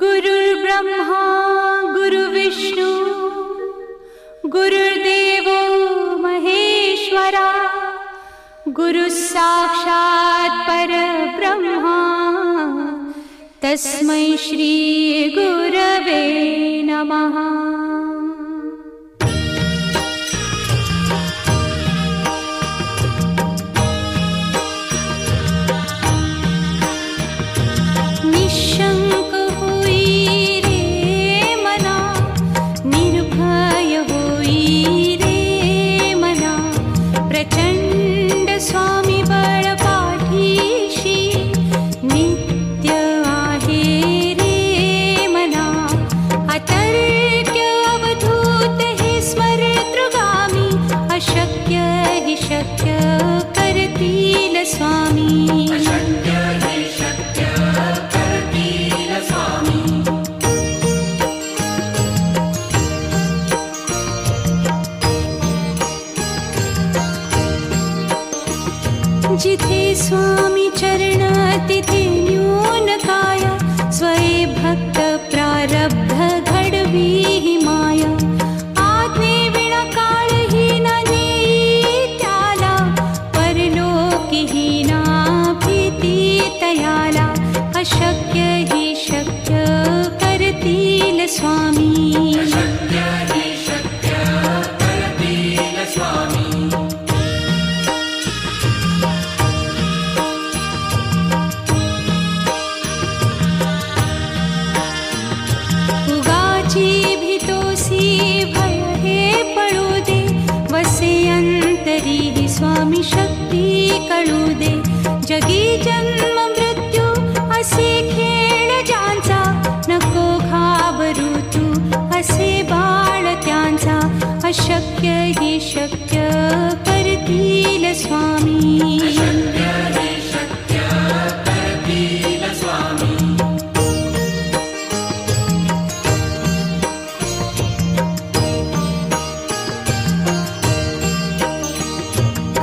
गुरुर्ब्रह्मा गुरुविष्णू गुरुर्देवो महेश्वरा गुरुः साक्षात् परब्रह्मा तस्मै श्री गुरवे नमः। निशंक होई रे मना, निर्भय होई रे मना, प्रचंड स्वामी बळ पाठीशी नित्य आहे रे मना। अतर्क्य अवधूत हे स्मरतृगामी, अशक्य हि शक्य करतील स्वामी। जिथे स्वामी चरण तिथे न्यून काया, स्वये भक्त प्रारब्ध घडवी ही माया। आज्ञे विना काळही ना नेई त्याला, परलोकी ही ना भीती तयाला। अशक्य ही शक्य करतील स्वामी। स्वामी शक्ती कळू दे, जगी जन्म मृत्यू असे खेळ ज्यांचा। नको घाबरू तू असे बाळ त्यांचा, अशक्य ही शक्य करतील स्वामी।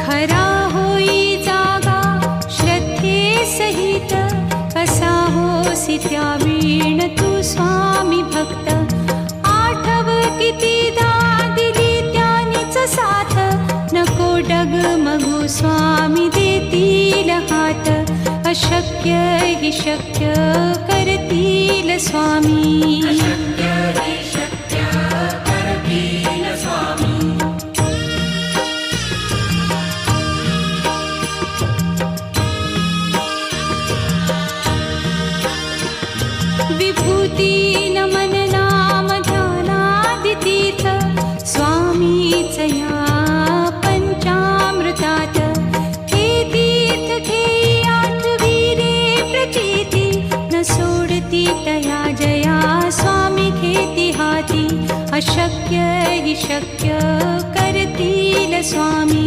खरा होई जागा श्रद्धे सहित, कसा होसी त्या वीण तू स्वामी भक्त। आठव कितीदा दिली त्यानीच साथ, नको डगमगू स्वामी देतील हात। अशक्य हि शक्य करतील स्वामी। विभूती नमन नाम ध्यानादि तीर्थ, स्वामीच या पंचामृतात। हे तीर्थ घेई आठवी रे प्रचिती, न सोडती तया जया स्वामी घेती हाती। अशक्य हि शक्य करतील स्वामी।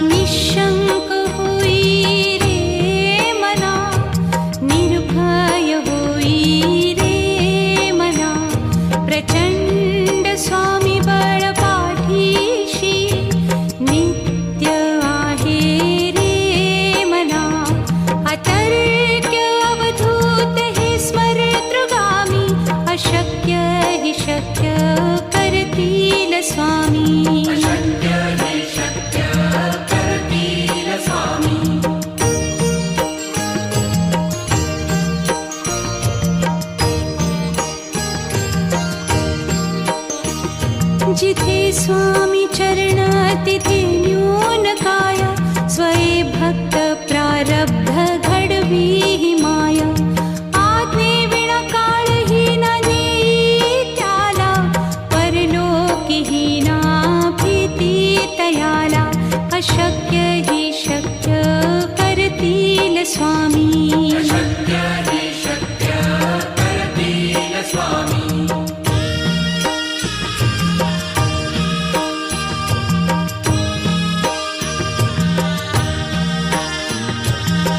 निशंक होई रे मना, निर्भय होई रे मना, प्रचंड स्वामी बळ पाठीशी नित्य आहे रे मना। अतर्क्य अवधूत हे स्मरतृगामी, अशक्य हि शक्य करतील स्वामी। जिथे स्वामी चरण तिथे न्यून काया, स्वये भक्त प्रारब्ध घडवी ही माया। आज्ञे विना काळही ना नेई त्याला, परलोकी ही ना भीती तयाला। अशक्य ही शक्य करतील स्वामी।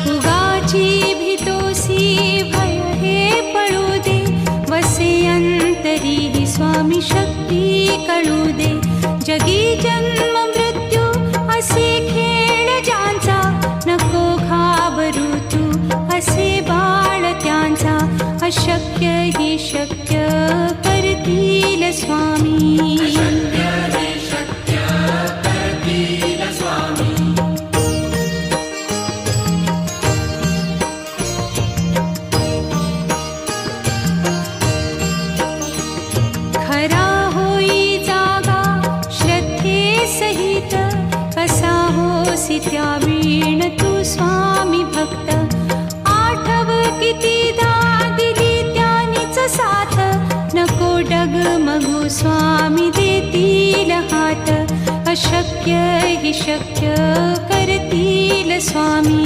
उगाची भीतोसी भय हे पळू दे, वसे अंत अंतरी स्वामी शक्ती कळू दे. जगी जन्म मृत्यू असे खेळ ज्यांचा, नको घाबरू तू असे बाळ त्यांचा. अशक्य ही शक्य करतील स्वामी. खरा होई जागा श्रद्धे सहित, कसा होसी त्या वीण तू स्वामी भक्त. आठव कितीदा दिली त्यानीच साथ, नको डगमगू स्वामी देतील हात. अशक्य ही शक्य करतील स्वामी.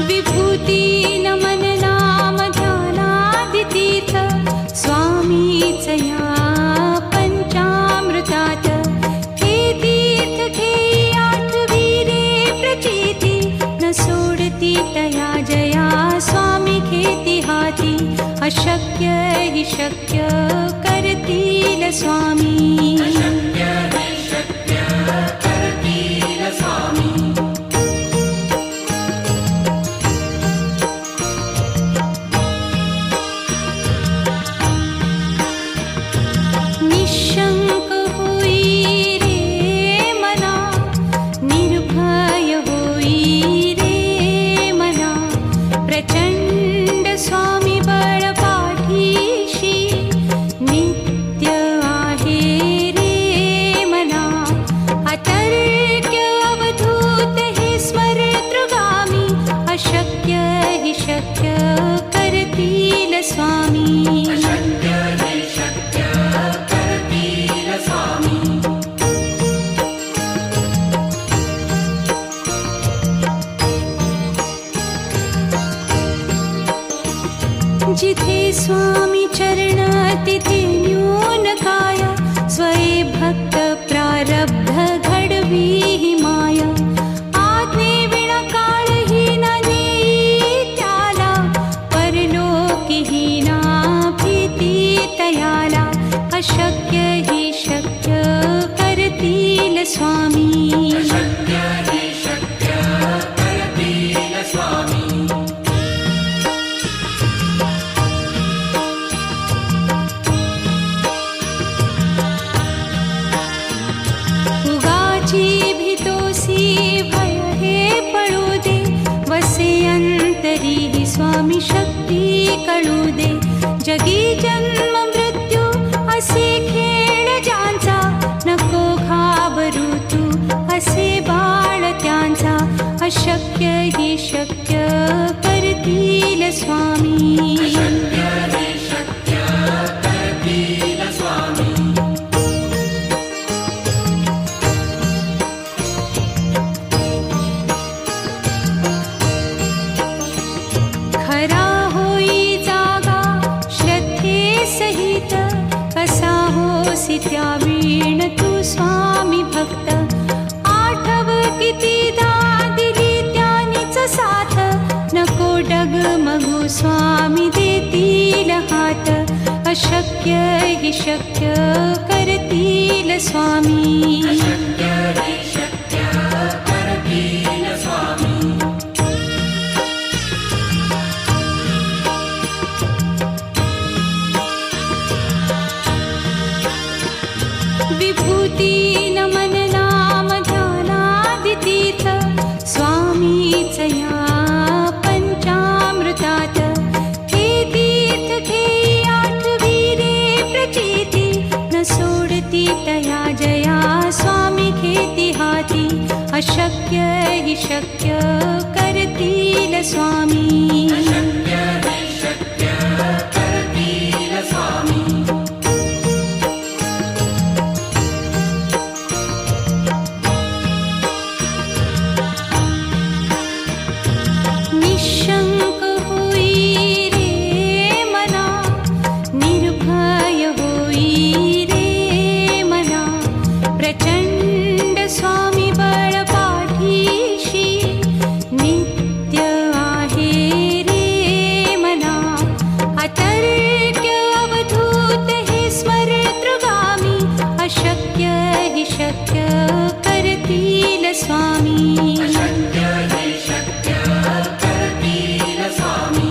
विभूती नमन नाम ध्यानादितीर्थ, स्वामीच या पंचामृतात. हे तीर्थ घेई आठवी रे प्रचिती, न सोडती तया जया स्वामी घेती हाती. अशक्य ही शक्य करतील स्वामी. निशंक होई रे मना, निर्भय होई रे मना. प्रचंड स्वामी बळ पाठीशी, नित्य आहे रे मना. अतर्क्य अवधूत हे स्मरतृगामी, अशक्य ही शक्य करतील स्वामी. जिथे स्वामी चरण तिथे न्यून काया, स्वये भक्त प्रारब्ध घडवी ही माया. आज्ञे विना काळही न नेई त्याला, परलोकीही ना भीती तयाला. अशक्य ही शक्य करतील स्वामी. उगाची भीतोसी भय हे पळू दे, वसे अंतरी स्वामी शक्ती कळू दे. जगी जन्म मृत्यू असे खेळ ज्यांचा, नको घाबरू तू असे बाळ त्यांचा. अशक्य ही शक्य करतील स्वामी. खरा होई जागा श्रद्धे सहित, कसा होसी त्या वीण तू स्वामी भक्त. आठव कितीदा दिली त्यानीच साथ, नको डगमगू स्वामी देतील हात. अशक्य ही शक्य करतील स्वामी. विभूती नमन नाम ध्यानादितीर्थ, स्वामीच या पंचामृतात. हे तीर्थ घेई आठवी रे प्रचिती, न सोडती तया जया स्वामी घेती हाती. अशक्य ही शक्य करतील स्वामी. निशंक होई रे मना, निर्भय होई रे स्वामी अशक्य हि शक्य करतील स्वामी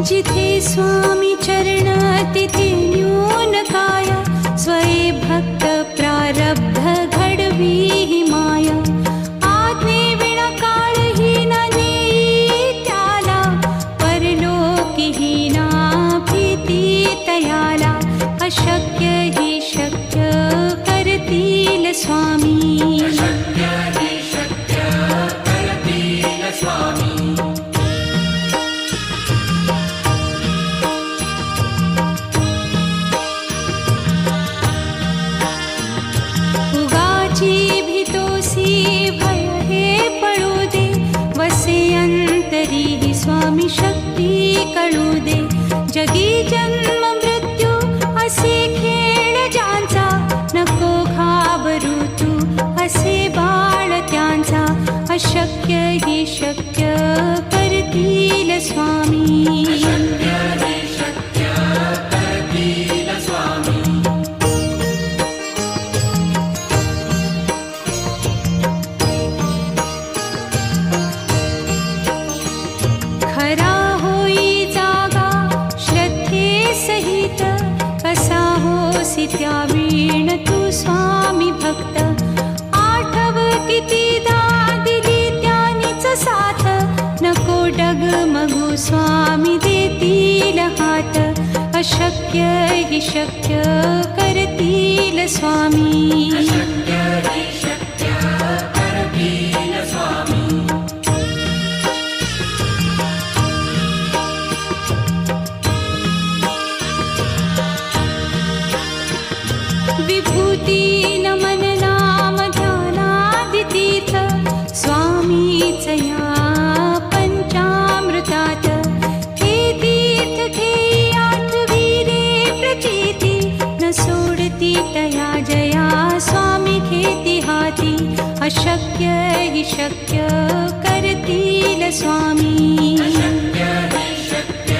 जिथे स्वामी चरण तिथे न्यून काय स्वये भक्त प्रारब्ध घडवी ही माया आज्ञे विना काळही न नेई त्याला परलोकीही ना भीती तयाला अशक्य हि शक्य करतील स्वामी अशक्य हि शक्य करतील स्वामी उगाची भीतोसी भय हे पळू दे वसे अंतरी ही स्वामी शक्ती कळू दे जगी जन्म मृत्यू असे खेळ ज्यांचा नको घाबरू तू असे बाळ त्यांचा अशक्य हि शक्य करतील स्वामी अशक्य हि शक्य करतील स्वामी खरा होई जागा श्रद्धे सहित कसा होसी त्या वीण तू स्वामी भक्त आठव कितीदा दिली त्यानीच साथ नको डगमगू स्वामी देतील हात अशक्य हि शक्य करतील स्वामी अशक्य हि शक्य करतील स्वामी विभूती नमन नाम ध्यानादितीर्थ स्वामीच या पंचामृतात हे तीर्थ घेई आठवी रे प्रचिती न सोडती तया जया स्वामी घेती हाती अशक्य हि शक्य करतील स्वामी अशक्य हि शक्य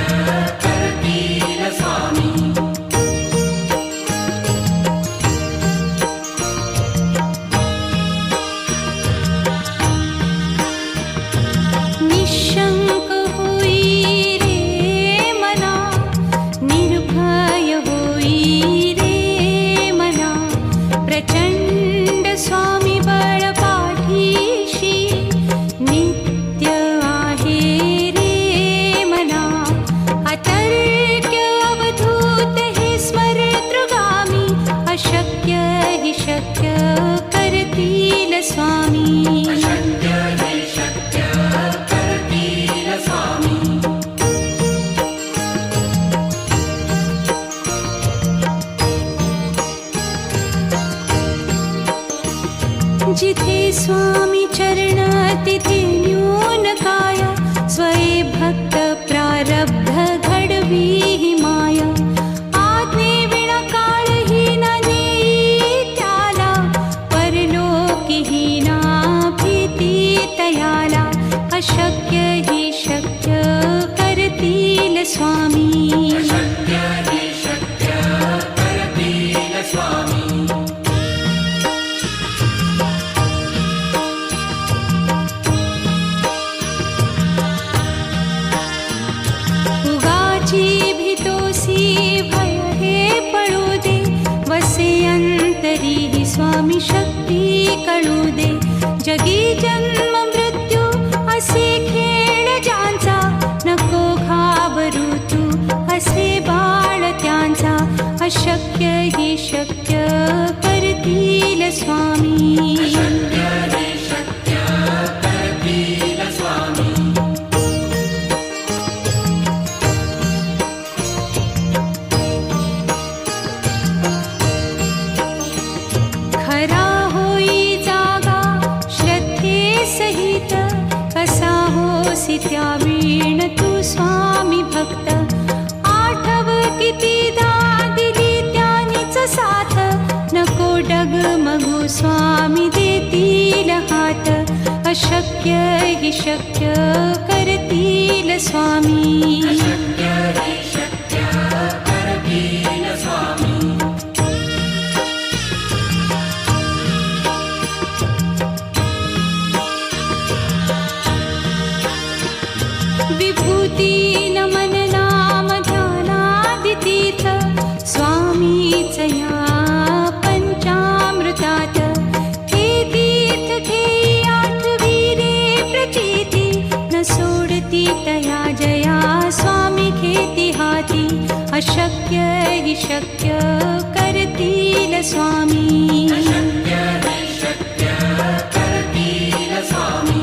करतील स्वामी निशंक होई रे मना निर्भय होई रे मना प्रचंड स्वामी बळ पाठीशी नित्य आहे रे मना अतर्क्य अवधूत हे स्मरतृगामी अशक्य हि शक्य करतील स्वामी अशक्य हि शक्य करतील स्वामी जिथे स्वामी चरण तिथे न्यून काय स्वये भक्त प्रारब्ध घडवी ही माया आज्ञे विना काळही न नेई त्याला परलोकीही ना भीती तयाला अशक्य हि शक्य करतील स्वामी अशक्य हि शक्य करतील स्वामी उगाची भीतोसी भय हे पळू दे वसे अंतरी ही स्वामी शक्ती कळू दे जगी जन्म मृत्यू असे खेळ ज्यांचा नको घाबरू तू असे बाळ त्यांचा अशक्य हि शक्य करतील स्वामी अशक्य हि शक्य करतील स्वामी खरा होई जागा श्रद्धे सहित कसा होसी त्या वीण तू स्वामी भक्त आठव कितीदा दिली त्यानीच साथ नको डगमगू स्वामी देतील हात अशक्य हि शक्य करतील करतील स्वामी. अशक्य हि शक्य करतील स्वामी. विभूती नमन नाम ध्यानादितीर्थ स्वामीच या पंचामृतात. हे तीर्थ घेई आठवी रे प्रचिती, न सोडती तया जया स्वामी घेती हाती. अशक्य हि शक्य करतील स्वामी. अशक्य हि शक्य करतील स्वामी.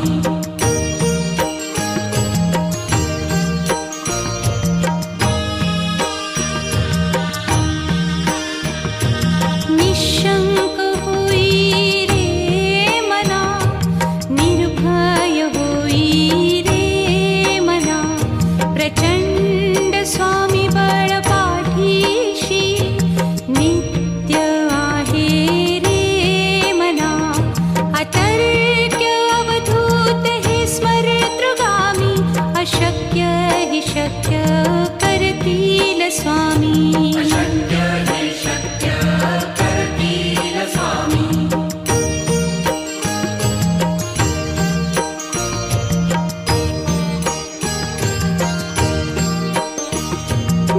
निशंक होई रे मना, निर्भय होई रे मना. प्रचंड स्वामी बळ पाठीशी, नित्य आहे रे मना. अतर्क्य अवधूत हे स्मरतृगामी. अशक्य हि शक्य करतील स्वामी. अशक्य हि शक्य करतील स्वामी.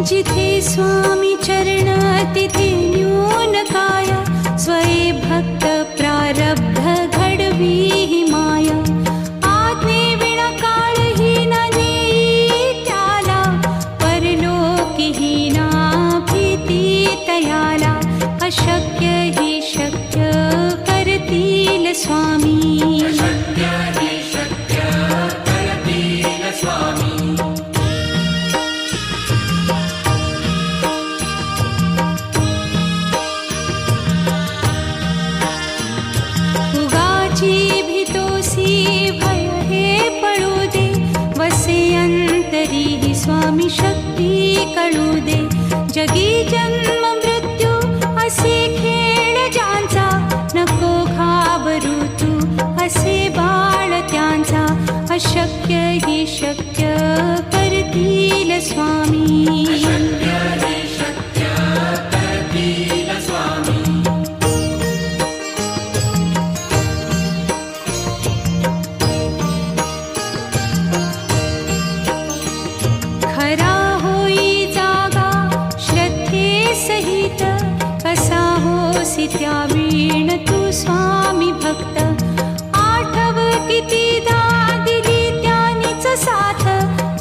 जिथे स्वामी चरण तिथे न्यून काय. स्वये भक्त प्रारब्ध घडवी हि माय. आज्ञे विना काळही न नेई त्याला, परलोकी हि ना भीती तयाला. अशक्य हि शक्य करतील स्वामी. अशक्य हि शक्य करतील स्वामी. उगाची भीतोसी भय हे पळू दे. वसे अंतरी हि स्वामी शक्ती कळू दे. जगी जन्म मृत्यू असे खेळ ज्यांचा, नको घाबरू तू असे बाळ त्यांचा. अशक्य हि शक्य करतील स्वामी. अशक्य हि शक्य करतील स्वामी. खरा होई जागा श्रद्धे सहित. कसा होसी त्या वीण तू स्वामी भक्त. आठव कितीदा दिली त्यानीच साथ.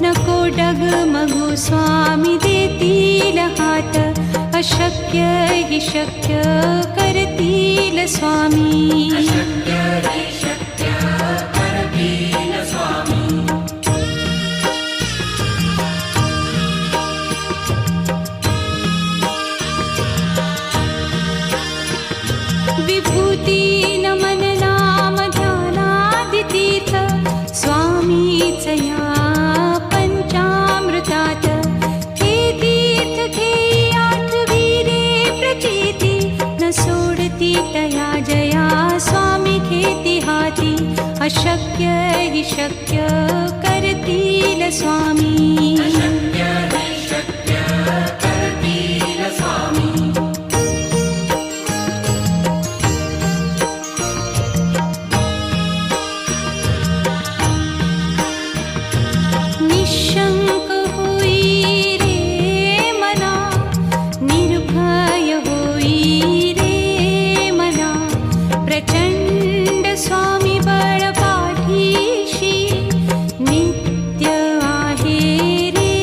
नको डगमगू स्वामी देतील हात. अशक्य हि शक्य करतील स्वामी. अशक्य हि शक्य करतील स्वामी. विभूती नमन नाम ध्यानादितीर्थ स्वामीच या पंचामृतात. हे तीर्थ घेई आठवी रे प्रचिती, न सोडती तया जया स्वामी घेती हाती. अशक्य हि शक्य करतील स्वामी. अशक्य हि शक्य करतील स्वामी. निशंक होई रे मना, निर्भय होई रे मना. प्रचंड स्वामी बळ पाठीशी, नित्य आहे रे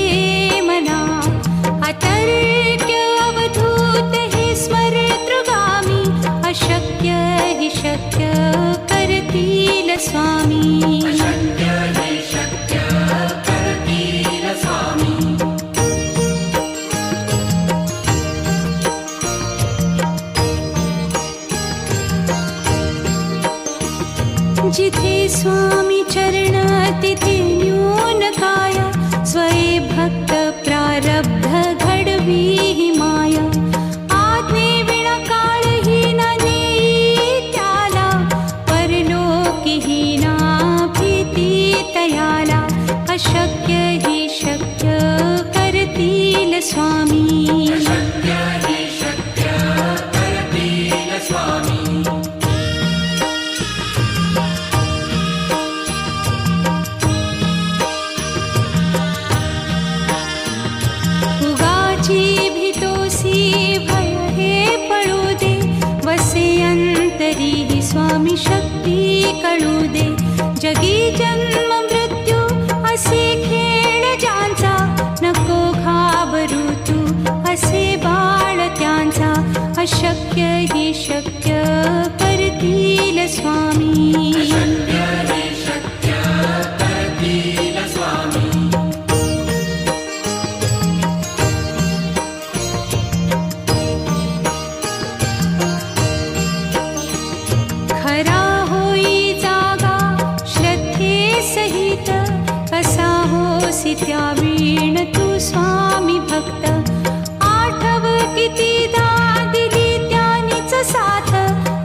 स्वामी शक्ती कळू दे. जगी जन्म मृत्यू असे खेळ ज्यांचा, नको घाबरू तू असे बाळ त्यांचा. अशक्य ही शक्य करतील स्वामी. शक्य हि शक्य करतील स्वामी. खरा होई जागा श्रद्धे सहित, कसा होसी त्या वीण तू स्वामी भक्त. आठव कितीदा दिली त्यानीच साथ,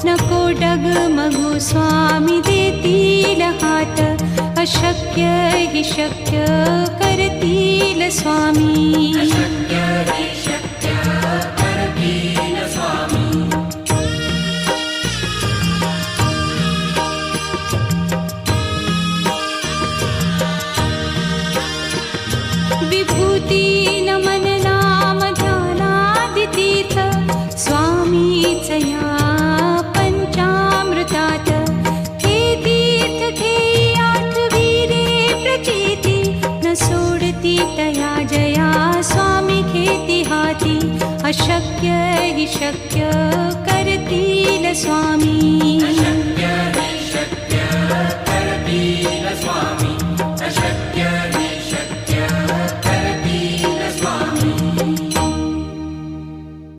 नको डगमगू स्वामी देतील हात. अशक्य हि शक्य करतील स्वामी. शक्य हि शक्य करतील स्वामी. विभूती नमन नाम ध्यानादितीर्थ, स्वामीच या पंचामृतात. हे तीर्थ घेई आठवी रे प्रचिती, न सोडती तया जया स्वामी घेती हाती. अशक्य हि शक्य करतील स्वामी.